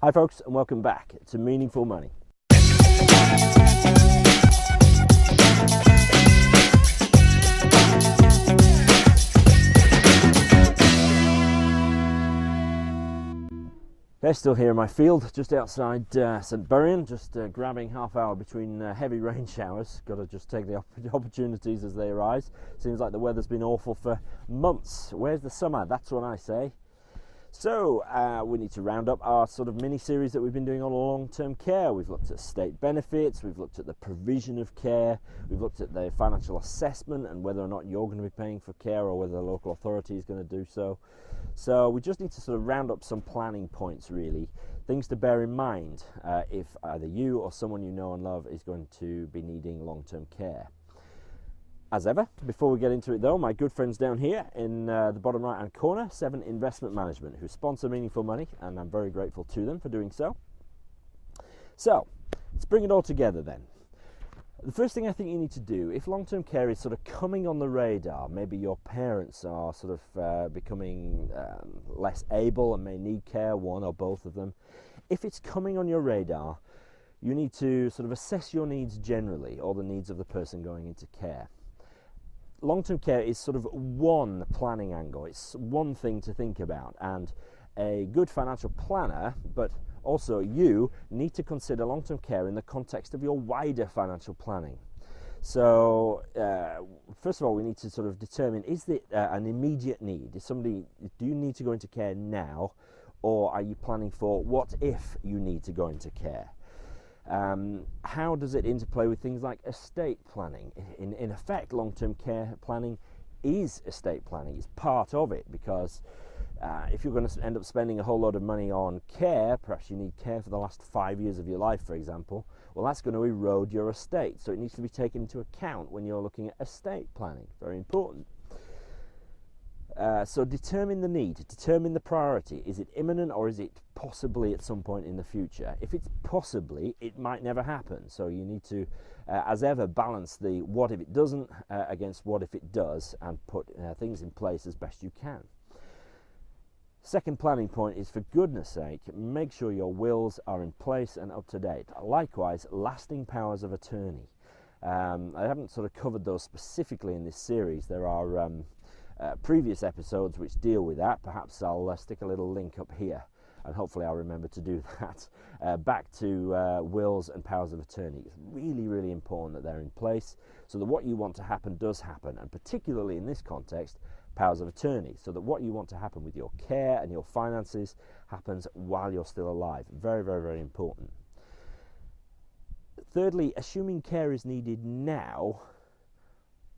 Hi folks, and welcome back to Meaningful Money. They're still here in my field, just outside St Buryan, just grabbing half hour between heavy rain showers. Got to just take the opportunities as they arise. Seems like the weather's been awful for months. Where's the summer? That's what I say. So we need to round up our sort of mini-series that we've been doing on long-term care. We've looked at state benefits, we've looked at the provision of care, we've looked at the financial assessment and whether or not you're going to be paying for care or whether the local authority is going to do so. So we just need to sort of round up some planning points, really, things to bear in mind if either you or someone you know and love is going to be needing long-term care. As ever, before we get into it though, my good friends down here in the bottom right hand corner, 7 Investment Management, who sponsor Meaningful Money, and I'm very grateful to them for doing so. So, let's bring it all together then. The first thing I think you need to do, if long-term care is sort of coming on the radar, maybe your parents are sort of becoming less able and may need care, one or both of them, if it's coming on your radar, you need to sort of assess your needs generally, or the needs of the person going into care. Long-term care is sort of one planning angle, it's one thing to think about, and a good financial planner, but also you, need to consider long-term care in the context of your wider financial planning. So first of all, we need to sort of determine, is it an immediate need? Do you need to go into care now, or are you planning for what if you need to go into care? How does it interplay with things like estate planning? In effect, long-term care planning is estate planning. It's part of it, because if you're going to end up spending a whole lot of money on care, perhaps you need care for the last 5 years of your life, for example, well, that's going to erode your estate. So it needs to be taken into account when you're looking at estate planning. Very important. So determine the need, determine the priority. Is it imminent, or is it possibly at some point in the future? If it's possibly, it might never happen. So you need to, as ever, balance the what if it doesn't against what if it does, and put things in place as best you can. Second planning point is, for goodness sake, make sure your wills are in place and up to date. Likewise, lasting powers of attorney. I haven't sort of covered those specifically in this series. There are previous episodes which deal with that. Perhaps I'll stick a little link up here, and hopefully I'll remember to do that. Back to wills and powers of attorney. It's really, really important that they're in place so that what you want to happen does happen, and particularly in this context, powers of attorney, so that what you want to happen with your care and your finances happens while you're still alive. Very, very, very important. Thirdly, assuming care is needed now,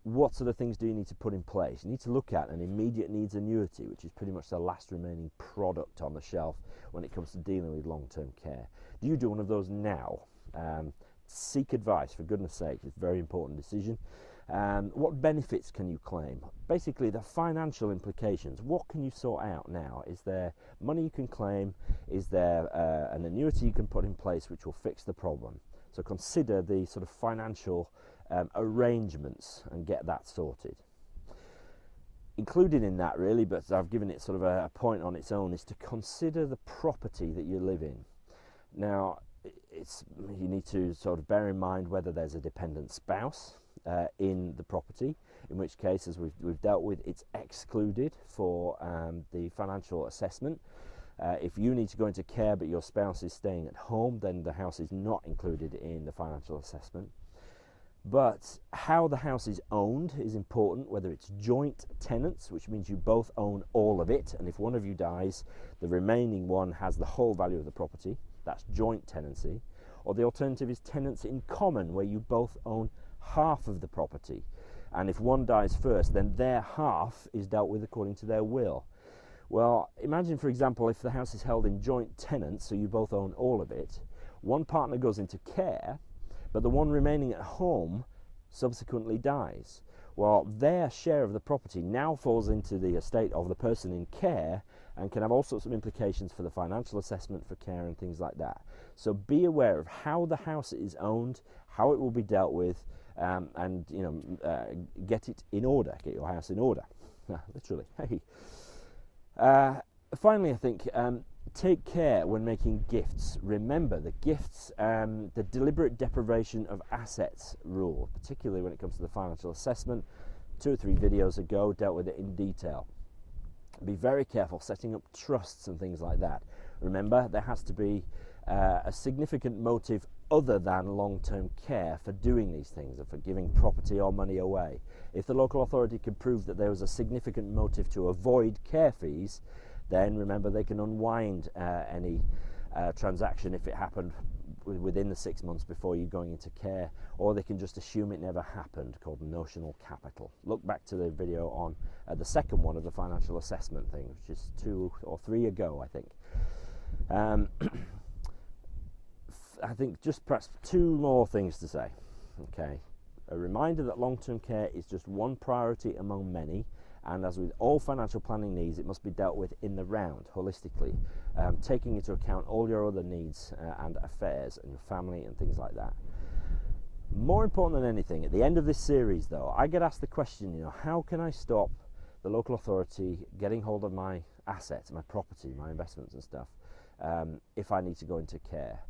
what sort of things do you need to put in place? You need to look at an immediate needs annuity, which is pretty much the last remaining product on the shelf when it comes to dealing with long-term care. Do you do one of those now? Seek advice, for goodness sake. It's a very important decision. What benefits can you claim? Basically, the financial implications. What can you sort out now? Is there money you can claim? Is there an annuity you can put in place which will fix the problem? So consider the sort of financial arrangements and get that sorted. Included in that, really, but I've given it sort of a point on its own, is to consider the property that you live in. Now, you need to sort of bear in mind whether there's a dependent spouse in the property, in which case, as we've dealt with, it's excluded for the financial assessment. If you need to go into care but your spouse is staying at home, then the house is not included in the financial assessment. But how the house is owned is important, whether it's joint tenants, which means you both own all of it, and if one of you dies, the remaining one has the whole value of the property. That's joint tenancy. Or the alternative is tenants in common, where you both own half of the property, and if one dies first, then their half is dealt with according to their will. Well, imagine, for example, if the house is held in joint tenants, so you both own all of it, one partner goes into care, but the one remaining at home subsequently dies. Well, their share of the property now falls into the estate of the person in care, and can have all sorts of implications for the financial assessment for care and things like that. So be aware of how the house is owned, how it will be dealt with, and get it in order. Get your house in order, literally. Hey. Finally, I think Take care when making gifts. Remember the gifts, the deliberate deprivation of assets rule, particularly when it comes to the financial assessment. 2 or 3 videos ago dealt with it in detail. Be very careful setting up trusts and things like that. Remember, there has to be a significant motive other than long-term care for doing these things, or for giving property or money away. If the local authority can prove that there was a significant motive to avoid care fees, then remember they can unwind any transaction if it happened within the 6 months before you going into care, or they can just assume it never happened, called notional capital. Look back to the video on the second one of the financial assessment thing, which is 2 or 3 ago, I think. I think just perhaps 2 more things to say. Okay, a reminder that long-term care is just one priority among many, and as with all financial planning needs, it must be dealt with in the round, holistically, taking into account all your other needs and affairs and your family and things like that. More important than anything, at the end of this series though, I get asked the question, you know, how can I stop the local authority getting hold of my assets, my property, my investments and stuff, if I need to go into care?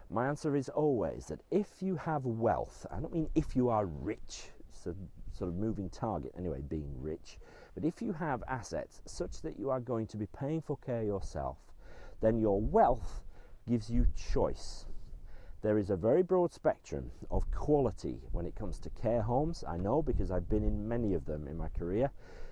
My answer is always that if you have wealth, I don't mean if you are rich, so sort of moving target anyway, being rich, but if you have assets such that you are going to be paying for care yourself, then your wealth gives you choice. There is a very broad spectrum of quality when it comes to care homes. I know, because I've been in many of them in my career.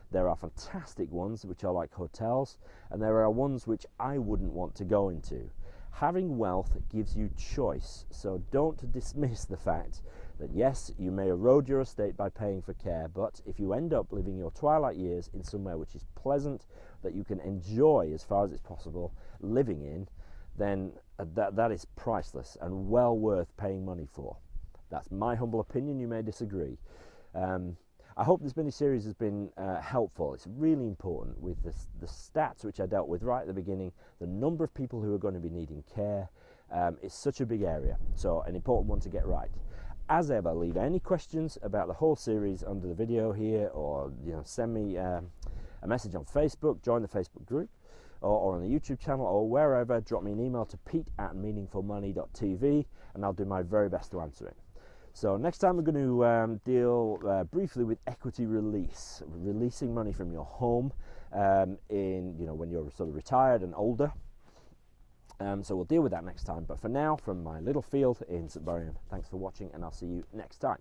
There are fantastic ones which are like hotels, and there are ones which I wouldn't want to go into. Having wealth gives you choice, so don't dismiss the fact that yes, you may erode your estate by paying for care, but if you end up living your twilight years in somewhere which is pleasant, that you can enjoy as far as it's possible living in, then that is priceless and well worth paying money for. That's my humble opinion. You may disagree. I hope this mini-series has been helpful. It's really important with the stats which I dealt with right at the beginning, the number of people who are going to be needing care. It's such a big area, so an important one to get right. As ever, leave any questions about the whole series under the video here, or send me a message on Facebook, join the Facebook group, or on the YouTube channel, or wherever. Drop me an email to pete@meaningfulmoney.tv, and I'll do my very best to answer it. So next time we're going to deal briefly with equity release, releasing money from your home when you're sort of retired and older. So we'll deal with that next time. But for now, from my little field in St. Buryan, thanks for watching, and I'll see you next time.